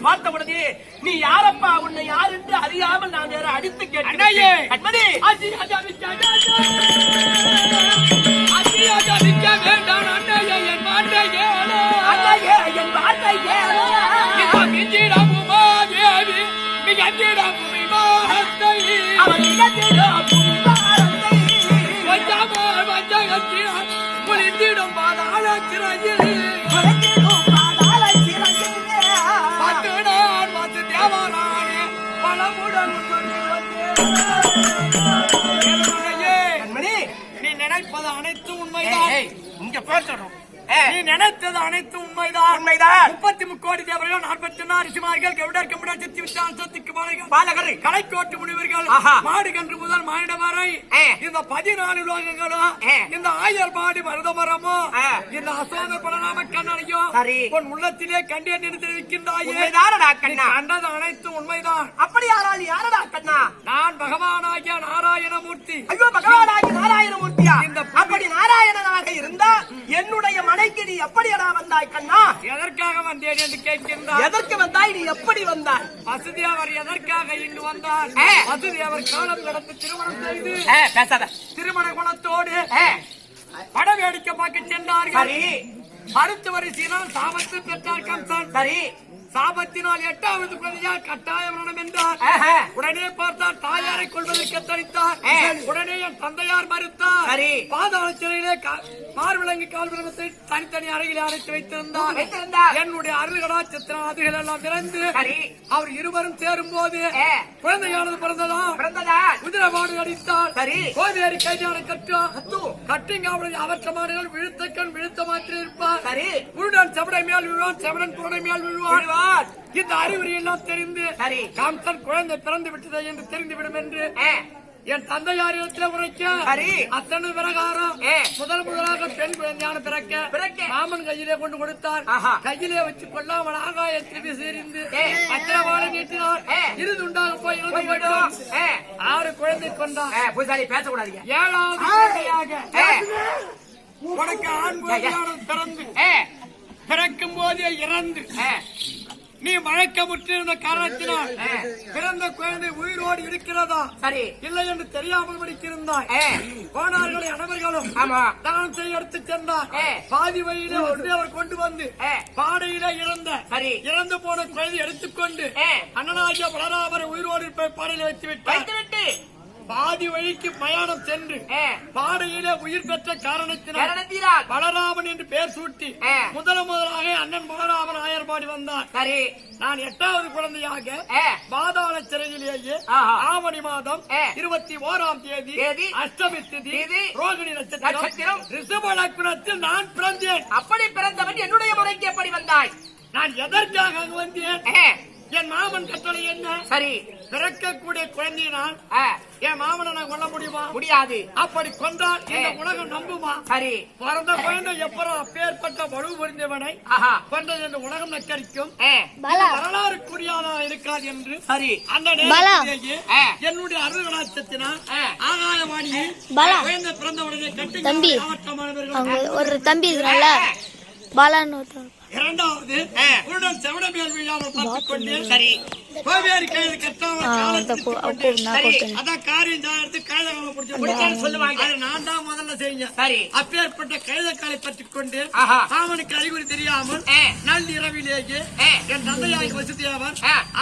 பார்த்த பொழுது நீ யாரப்பா உன்னை யார் என்று அறியாமல் நான் வேற அடித்து கேட்டேன். கண்மணி வேண்டாம் அண்ணையே என் வார்த்தையே அண்ணையே என் வார்த்தையே மிஞ்சிடமுமா தேவி மிகஞ்சிடமுமி மாத்தை அவன் மிகஞ்சிடமுமி மாத்தை வஞ்சாமல் வஞ்சகத்தினால் புரிந்திடும் பாதாள சிறையில் புரிந்திடும் பாதாள சிறையில் 10 நாள் 10 தேவரானே பலமுடன் கண்மணி நீ நினைப்பது அனைத்தும் உண்மைதான். இங்க பேசணும். நீ நினைத்தது அனைத்தும் உண்மைதான். 33 கோடி தேவர்கள் 44 ரிஷிமார்கள் கவுடர் கம்புடர் சித்தி விட்டால் சொத்துக்கு பாலகர் கலைக்கோட்டு முனிவர்கள் மாடு கன்று முதல் மானிட வரை இந்த 14 லோகங்களும் இந்த ஆயர்பாடி மருதமரமும் இந்த அசோக பலநாம கண்ணனையும் உன் உள்ளத்திலே கண்டேன் என்று தெரிவிக்கின்றாயே. கண்டது அனைத்தும் உண்மைதான். அப்படி யாரடா கண்ணா? நான் பகவானாகிய நாராயணமூர்த்தி. ஐயோ பகவானாகிய நாராயணமூர்த்தியா? அப்படி நாராயணனாக இருந்தா என்னுடைய மனைக்கு நீ எப்படியடா வந்தாய் கண்ணா? எதற்காக வந்தேன் என்று கேட்கின்றார். எதற்கு வந்தாய்? நீ எப்படி வந்தாய்? வசுதேவர் எதற்காக இங்கு வந்தார்? வசுதேவர் காலம் கடந்து திருமணம் செய்து பேசாத திருமண குணத்தோடு படம் வேடிக்கை பார்க்க சென்றார்கள். அடுத்த வரிசையினால் சாபத்து பெற்றார் கம்சன். சாபத்தினால் 8வது குழந்தையால் கட்டாய மரணம் என்றார். உடனே பார்த்தார் தாயாரை கொள்வதற்கு எத்தனித்தார். உடனே என் தந்தையார் மறுத்தார். பாதாள சிறையிலே மார்விலங்கு கால்விலங்கத்தை தனித்தனி அறையிலே அடைத்து வைத்திருந்தார். என்னுடைய அருள்கடாச்சத்தினால் அதுகள் எல்லாம் திறந்து அவர் இருவரும் சேரும் போது குழந்தையானது பிறந்ததா குதிரவாடு அடித்தார். கோவேரி கைதான கட்டுங்காவலில் அவற்றமாடுகள் விழுத்தக்கண் விழுத்த மாற்றி இருப்பார். குருடன் செவடை மேல் விழுவான், செவடன் குருடை மேல் விழுவான். இந்த அறிகுறி எல்லாம் தெரிந்து கம்சன் குழந்தை பிறந்து விட்டது என்று தெரிந்துவிடும் என்று என் தந்தையாரிடத்தில் உரைக்க அத்தனை பிரகாரம் முதலாக பெண் குழந்தையான பிறக்க மாமன் கையிலே கொண்டு கொடுத்தார். கையிலே வச்சுக் கொள்ளாமல் ஆகாயத்தில் விசிறிந்து அச்சரவாட நீட்டினார். இறுதி உண்டாக போய் இருந்து போயிடும். 6 குழந்தை கொண்டார். பேசக்கூடாது. 7வது குழந்தையாக உனக்கு ஆண் குழந்தையானது பிறந்து பிறக்கும் போதே இறந்து நீ வழக்கமுற்றிருந்த காரணத்தினால் பிறந்த குழந்தை உயிரோடு இருக்கிறதா இல்லை என்று தெரியாமல் படித்திருந்தாய். கோணார்களை அனைவர்களும் தானம் செய்ய எடுத்து சென்றார். பாதி வழியிலே அவர் கொண்டு வந்து பாடையில இறந்து போன குழந்தை எடுத்துக்கொண்டு அண்ணனாகிய பலராமரை உயிரோடு பாடையில வைத்து விட்டு பாதி வழிக்கு மயானம் சென்று பாடையிலே உயிர் பெற்ற காரணத்தினால் பலராமன் என்று பெயர் சூட்டி முதலாக அண்ணன் பலராமன் ஆயர்பாடி வந்தார். நான் 8வது குழந்தையாக பாதாள சிறையிலேயே ஆவணி மாதம் 21ஆம் தேதி அஷ்டமி திதி ரோகிணி நட்சத்திரம் ரிஷப லக்னத்தில் நான் பிறந்தேன். அப்படி பிறந்தவன் என்னுடைய முறைக்கு எப்படி வந்தாய்? நான் எதற்காக வந்தேன்? என் மாமன் கட்டளை என்ன? பிறக்கக்கூடிய குழந்தையினால் என் மாமனை நான் கொல்ல முடியுமா? முடியாது. அப்படி கொண்டால் இந்த உலகம் நம்புமா? பிறந்த குழந்தை எப்பறம் அப்பேற்பட்ட வலு புரிந்தவனை கொண்டது என்று உலகம் நக்கரிக்கும். வரலாறு கூறியாதா இருக்காது என்று அந்த நேரத்திலேயே என்னுடைய அருள்கடாட்சத்தினால் ஆகாயவாணியை குழந்தை பிறந்த உடனே கட்டி மாவட்ட மாணவர்கள் ஒரு தம்பி பாலான்னு 2வது குருடன் செவட மேல் விழாமல் பார்த்துக் கொண்டு கோவேரி கைது கட்டாமல் அதான் காரியம் எடுத்து கைதகாலம் பிடிச்சு சொல்லுவாங்க. நான் தான் முதல்ல செய்யுங்க. அப்பேற்பட்ட கைதக்காலை பற்றிக் கொண்டு அவனுக்கு அறிகுறி தெரியாமல் நள்ளிரவிலேயே என் தந்தையாய் வசதியாவர்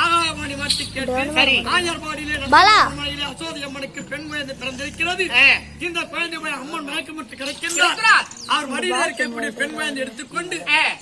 ஆகாயவாணி மாற்றி கேட்டு ஆயர்பாடியிலே அசோதி அம்மனுக்கு பெண் குழந்தை பிறந்திருக்கிறது. இந்த குழந்தை அம்மன் மயக்கமுற்று கிடைக்கின்றார். அவர் மடியில் இருக்கக்கூடிய பெண் குழந்தை எடுத்துக்கொண்டு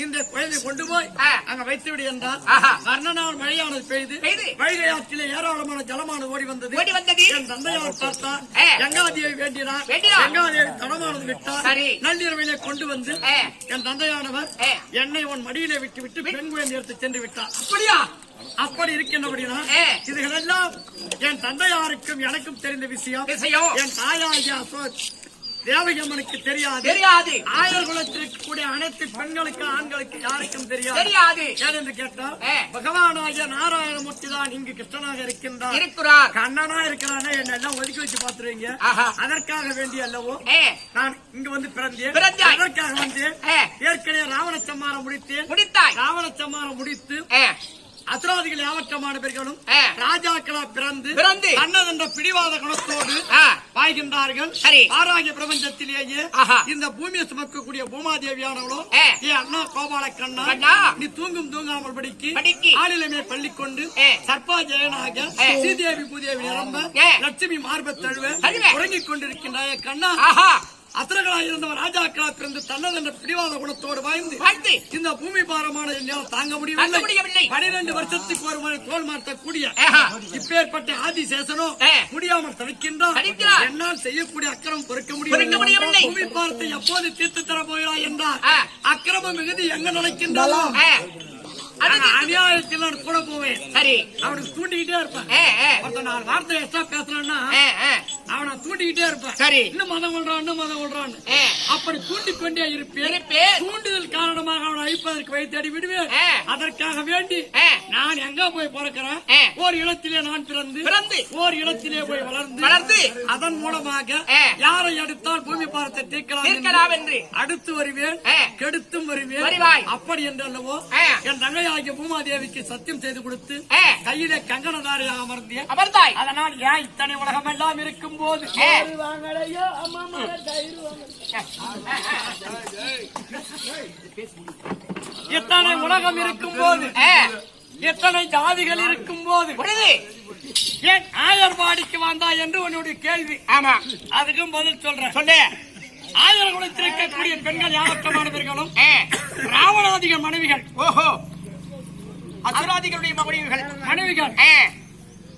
இந்த குழந்தை கொண்டு போய் அங்க வைத்து விடு என்றால் கர்ணனால் மழையானது பெய்து வைகையாற்றிலே ஏராளமான ஜலமானது ஓடி வந்தது. என் தந்தையார் பார்த்தார். கங்காதேவி வேண்டினார். கங்காதேவி தடமானது விட்டார். நள்ளிரவிலே கொண்டு வந்து என் தந்தையானவர் என்னை உன் மடியிலே விட்டு பெண் குழந்தை எடுத்து சென்று விட்டார். அப்படியா? அப்படி இருக்கின்றபடினா இதுகளெல்லாம் என் தந்தையாருக்கும் எனக்கும் தெரிந்த விஷயம். என் தாயாகிய தேவகம்மனுக்கு தெரியாது. ஆயர் குலத்திற்கு கூடிய அனைத்து பெண்களுக்கு ஆண்களுக்கு யாருக்கும் தெரியாது. ஏனென்று கேட்டால் பகவானாகிய நாராயணமூர்த்தி தான் இங்கு கிருஷ்ணனாக இருக்கிறார். கண்ணனா இருக்கிறானே என்ன எல்லாம் ஒதுக்கி வச்சு பாத்துருவீங்க. அதற்காக வேண்டிய அல்லவோ நான் இங்கு வந்து பிறந்தேன். அதற்காக வந்து ஏற்கனவே ராவண சம்மாரம் முடித்தேன். ராவண சம்மாரம் முடித்து அசுராதிகள் யாவற்றமான பேர்களும் ராஜாக்களா பிறந்து அன்னதென்ற பிடிவாத குணத்தோடு பாய்கின்றார்கள். ஆராகிய பிரபஞ்சத்திலேயே இந்த பூமியை சுமக்கக்கூடிய பூமாதேவியானவளோ என் அண்ணா கோபால கண்ணா நீ தூங்காமல் படிக்கு ஆளிலமே பள்ளி கொண்டு சர்பா ஜெயனாக ஸ்ரீதேவி பூதேவி நிரம்ப லட்சுமி மார்ப தழுவ உறங்கிக் கொண்டிருக்கின்றாய கண்ணா. அசுரர்களாக இருந்தவன் ராஜாக்களா பிறந்து தன்னதென்ற பிடிவாத குணத்தோடு வாழ்ந்து இந்த பூமி பாரமான என்னால் தாங்க முடியவில்லை. 12 வருஷத்துக்கு ஒரு முறை தோல் மாற்றக்கூடிய இப்பேற்பட்ட ஆதிசேஷனோ முடியாமல் தவிக்கின்றான். என்னால் செய்யக்கூடிய அக்கிரமம் பொறுக்க முடியவில்லை. பூமி பாரத்தை எப்போது தீர்த்து தர போகிறாய் என்றால் அக்கிரமம் மிகுதி எங்க நடக்கின்றதோ அநியாயத்தில் நான் கூட போவேன். சரி, அவனுக்கு தூண்டிக்கிட்டே இருப்பேன். 4 வார்த்தை எக்ஸ்ட்ரா பேசுறான்னா அவனை தூண்டிக்கிட்டே இருப்பேன். சரி, இன்னும் மதம் கொள்றான் அப்படி தூண்டிக் கொண்டே இருப்பேன். தூண்டுதல் காரணமாக அவனை அழிப்பதற்கு வைத்து விடுவேன். அதற்காக வேண்டி நான் எங்க போய் பிறக்கிறேன், ஓர் இடத்திலே நான் பிறந்து ஓர் இடத்திலே போய் வளர்ந்து அதன் மூலமாக யாரை அடுத்தால் பூமி பாரத்தை தீர்க்கலாம் என்று அடுத்து வருவேன், கெடுத்தும் வருவேன். அப்படி என்று அல்லவோ என் தங்கை ஆகிய பூமாதேவிக்கு சத்தியம் செய்து கொடுத்து கையிலே கங்கணதாரியாக அமர்ந்தாய். அதனால் ஏன் இத்தனை உலகம் எல்லாம் இருக்கும் போது இத்தனை உலகம் இருக்கும் போது எத்தனை ஜாதிகள் இருக்கும் போது ஏன் ஆயர்வாடிக்கு வந்தா என்று உன்னுடைய கேள்வி. ஆமா, அதுக்கும் பதில் சொல்றேன். ஆயர் குலத்தில் இருக்கக்கூடிய பெண்கள் யாவற்றமானவர்களும் ராவணாதிகள் மனைவிகள். ஓஹோ, அசுராதிகளுடைய மனைவிகள்.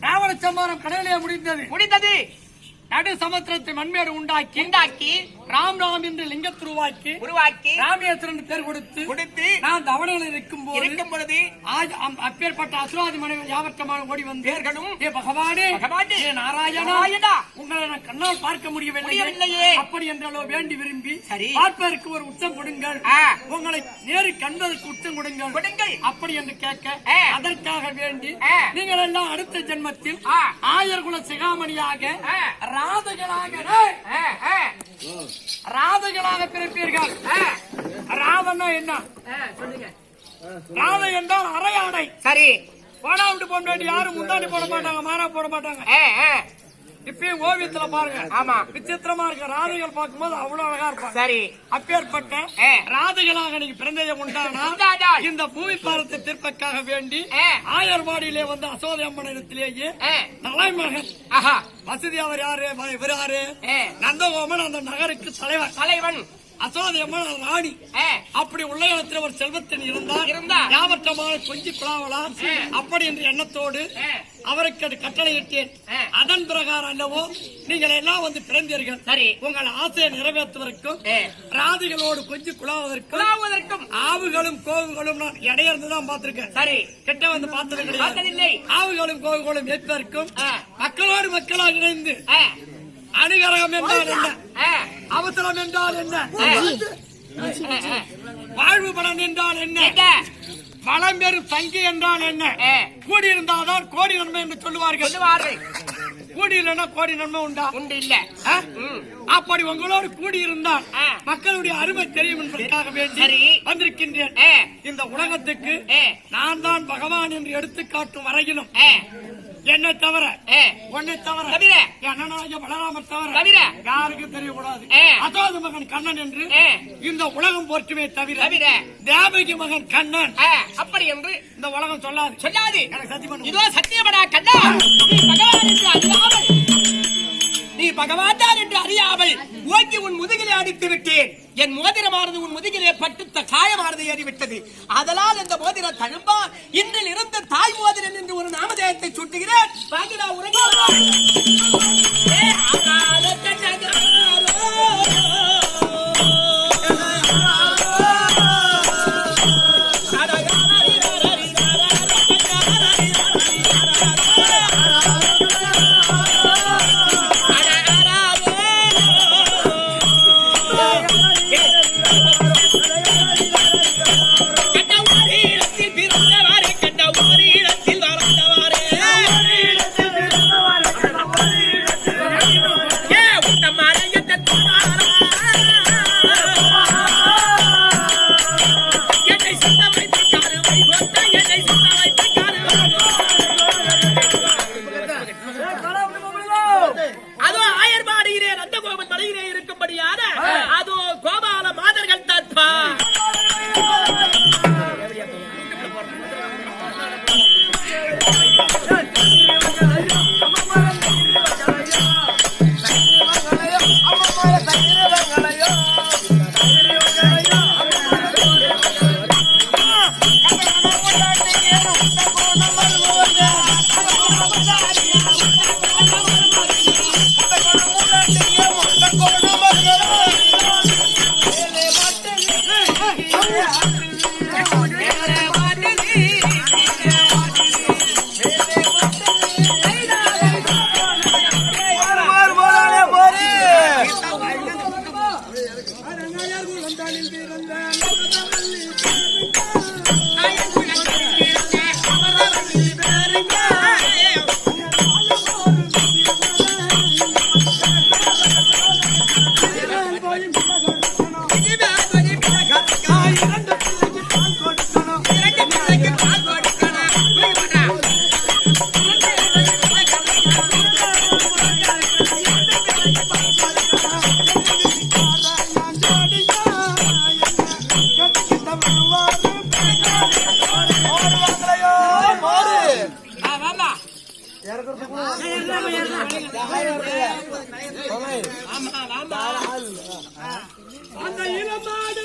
ராவண சம்மாரம் கடலிலே முடிந்தது. நடு சமுத்திரத்தை மண்மேடு உண்டாக்கி ராம் என்று லிங்கத்தை உருவாக்கி ராமேஸ்வரன் பேர் கொடுத்து நான் தவணையில் இருக்கும் பொழுது அப்பேற்பட்ட அசுராதி மனைவி யாவற்றமான ஓடி வந்தேர்களும் பகவானே நாராயணா உங்களை நான் கண்ணால் பார்க்க முடியவில்லையே. அப்படி என்றாலோ வேண்டி விரும்பி பார்ப்பதற்கு ஒரு உச்சம் கொடுங்கள், உங்களை நேரு கண்பதற்கு உச்சம் கொடுங்கள் அப்படி என்று கேட்க அதற்காக வேண்டி நீங்கள் எல்லாம் அடுத்த ஜென்மத்தில் ஆயர்குல சிகாமணியாக ராதைகளாக பிறப்பீர்கள். ராதன்னா என்ன? ராதை என்றால் அரையாடை. சரி, போனாவிட்டு போக யாரும் முந்தாடி போட மாட்டாங்க, மாறா போட மாட்டாங்க. இப்பயும் ஓவியத்துல பாருங்க, ஆமா விசித்திரமா இருக்க ராதைகள் பார்க்கும்போது அவ்வளவு அழகா இருப்பாங்க. சரி, அப்பேற்பட்ட ராதைகளாக நீங்க பிறந்ததை உண்டானா இந்த பூமி பாரத்தை தீர்ப்பதற்காக வேண்டி ஆயர்வாடியிலே வந்து அசோதை அம்மன் இடத்திலேயே தலைமகன் வசதி அவர் யாரு நந்தகோமன் அந்த நகருக்கு தலைவன் அசோதையம்மன் ராணி. அப்படி உள்ள இடத்துல ஒரு செல்வத்தின் இருந்தார் யாவற்றமான கொஞ்சி குழாவலாம். அப்படி என்ற எண்ணத்தோடு அவருக்கு கட்டளையிட்டேன். அதன் பிரகாரம் அல்லவோ நீங்கள் எல்லாம் வந்து பிறந்தீர்கள். சரி, உங்கள் ஆசையை நிறைவேற்றுவதற்கும் ராதிகளோடு கொஞ்சம் குழாவதற்கும் ஆவுகளும் கோவுகளும் நான் இடையிறந்துதான் பார்த்திருக்கேன். சரி, கிட்ட வந்து பார்த்தது கிடையாது. ஆவுகளும் கோவுகளும் ஏற்பதற்கும் மக்களோடு மக்களாக இணைந்து அனுகரகம் என்றால் என்ன, அவசரம் என்றால் என்ன, வாழ்வு பலன் என்றால் என்ன, வளம் பெறும் சங்கி என்றால் என்ன, கூடியிருந்தால்தான் கோடி நன்மை என்று சொல்லுவார்கள். கூடி இல்லைன்னா கோடி நன்மை உண்டா? உண்டு இல்ல. அப்படி உங்களோடு கூடியிருந்தால் மக்களுடைய அருமை தெரியும் என்பதற்காக வேண்டி வந்திருக்கின்றேன். இந்த உலகத்துக்கு நான் தான் பகவான் என்று எடுத்துக்காட்டும் வரையிலும் என்னை தவிர உன்னை தவிர அண்ணனாகிய பலராமர் தவிர யாருக்கு தெரியக்கூடாது. அதாவது மகன் கண்ணன் என்று இந்த உலகம் போற்றுமே தவிர தேவகி மகன் கண்ணன் அப்படி என்று இந்த உலகம் சொல்லாது. எனக்கு சத்தியப்படா கண்ணா, நீ பகவான் தான் என்று அறியாமல் ஓங்கி உன் முதுகிலே அடித்து விட்டேன். என் மோதிரமானது உன் முதுகிலே பட்டு காயமானது ஏறிவிட்டது. அதனால் இந்த மோதிரம் தழும்பா இன்றில் இருந்து தாய் மோதிரம் என்று ஒரு நாமதேயத்தை சுட்டுகிறேன். பாகிடா கண்ட ஒரு இடத்தில் வளர்ந்தவாறு அந்த இளமாடு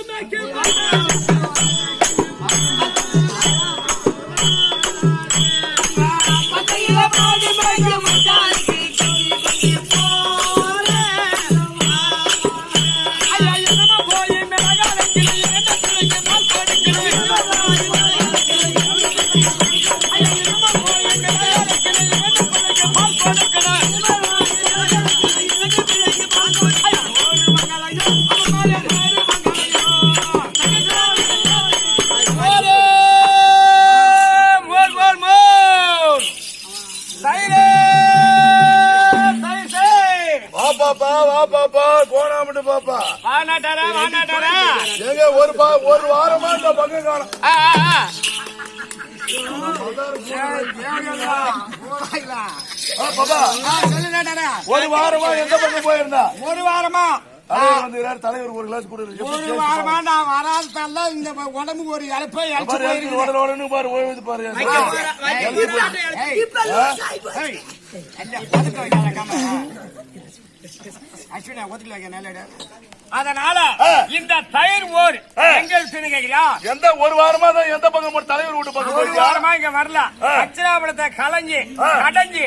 ஒரு வாரமா இந்த பக்கம் காணும். ஒரு வாரமா எந்த பக்கம் போயிருந்தா? ஒரு வாரமா தலைவர் ஒரு கிளாஸ் கூட ஒரு வாரமா நான் வராததால இந்த உடம்புக்கு ஒரு இழப்பை பாரு ஓய்வு பாரு. அஸ்வினா ஒத்துக்கல வைக்க நல்ல அதனால இந்த தயிர் ஓர் எங்க கேக்குறியா? எந்த ஒரு வாரமா தான் எந்த பக்கம் தலைவர் வீட்டு பக்கம் ஒரு வாரமா இங்க வரல. அச்சனாபுரத்தை கலைஞ்சி கடைஞ்சி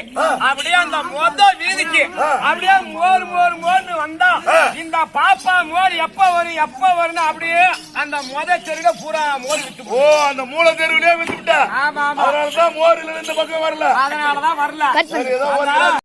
அப்படியே அந்த மொத வீதிக்கு அப்படியே மோர்னு வந்தா இந்த பாப்பா மோர் எப்ப வரும் அப்படியே அந்த மொத தெருக பூரா மோர் விட்டு. ஓ, அந்த மூல தெருவிலே விட்டு விட்டா. ஆமா ஆமா, அதனாலதான் மோர் இல்ல இந்த பக்கம் வரல. அதனாலதான் வரல.